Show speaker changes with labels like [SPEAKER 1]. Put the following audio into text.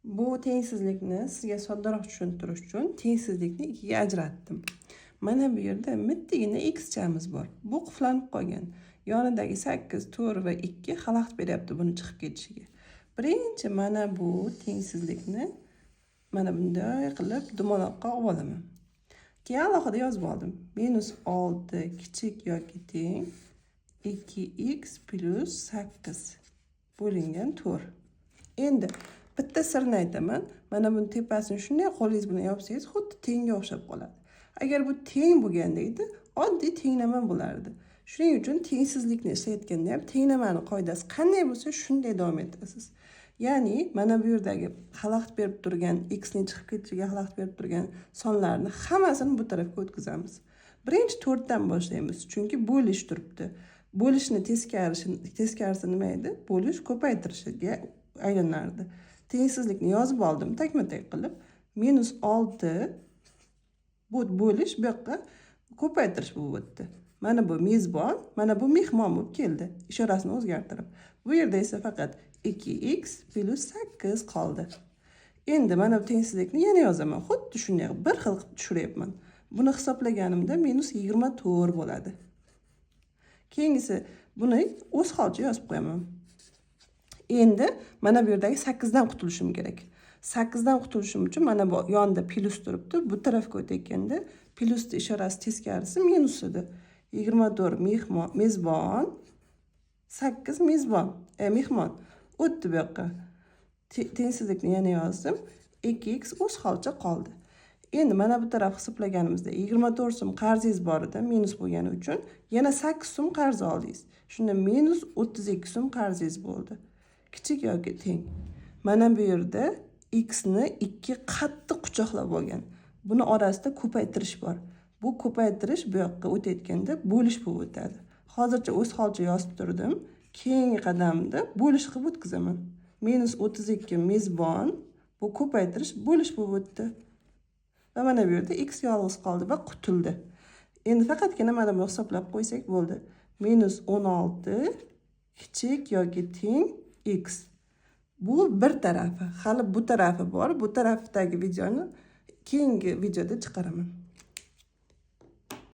[SPEAKER 1] Bu tengsizlikni sizga soddaroq tushuntirish uchun tengsizlikni ikkiga ajratdim. Mana bu yerda mittagina x-chamiz bor. Bu quflanib qolgan. Yonidagi 8, 4 va 2 xalaqit beryapti buni chiqib ketishiga. Birinchi mana bu tengsizlikni mana bunday qilib dumaloqqa olib olaman. Keyin alohida yozib oldim. -6 kichik yoki teng 2x plus 8 bo'lingan 4. Endi bitta sirni aytaman. Mana buni tepasini shunday qo'lingiz bilan yopsangiz, xuddi tengga o'xshab qoladi. Agar bu teng bo'lganda edi, oddiy tenglama bo'lardi. Shuning uchun tengsizlikni ishlayotganda ham tenglamani qoidasi qanday bo'lsa, shunday davom etasiz. Ya'ni mana bu yerdagi xalaqit berib turgan x ning chiqib ketishiga xalaqit berib turgan sonlarni hammasini bu tarafga o'tkazamiz. Birinchi 4 dan boshlaymiz, chunki bo'lish turibdi. Bo'lishni teskarisi nima edi? Bo'lish ko'paytirishga aylanardi. Tengsizlikni yozib oldim takma-tak qilib. -6 bu bo'lish bu yoqqa ko'paytirish bo'lib o'tdi. Mana bu mezbon, mana bu mehmon bo'lib keldi. Ishorasini o'zgartirib. Bu yerda esa faqat 2x plus 8 qoldi. Endi mana bu tengsizlikni yana yozaman. Xuddi shunday bir xil qilib tushiryapman. Buni hisoblaganimda -24 bo'ladi. Keyingisi buni o'z holicha yozib qo'yaman. Endi mana bu yerdagi 8 dan qutulishim kerak. 8 dan qutulishim uchun mana bu yonda plus turibdi. Bu tarafga o'tayotganda plusning ishorasi teskarisi minus edi. 24 mezbon, 8 mezbon, mehmon. O'tdi bu yoqqa. Tengsizlikni yana yozdim. 2x o'z holicha qoldi. Endi mana bu taraf hisoblaganimizda 24 so'm qarzingiz bor edi, minus bo'lgani uchun yana 8 so'm qarz oldingiz. Shunda -32 so'm qarzingiz bo'ldi. Kichik yoki teng. Mana bu yerda x ni 2 qattiq quchoqlab olgan. Buni orasida ko'paytirish bor. Bu ko'paytirish bu yoqqa o'tayotganda bo'lish bo'lib o'tadi. Hozircha o'z holicha yozib turdim. Keyingi qadamda bo'lish qilib o'tkazaman. -32 mezbon, bu ko'paytirish bo'lish bo'lib o'tdi. Va mana bu yerda x yolg'iz qoldi va qutuldi. Endi faqatgina mana buni hisoblab qo'ysak bo'ldi. -16 kichik yoki teng x. Bu bir tarafi. Hali bu tarafi bor. Bu tarafdagi videoni keyingi videoda chiqaraman.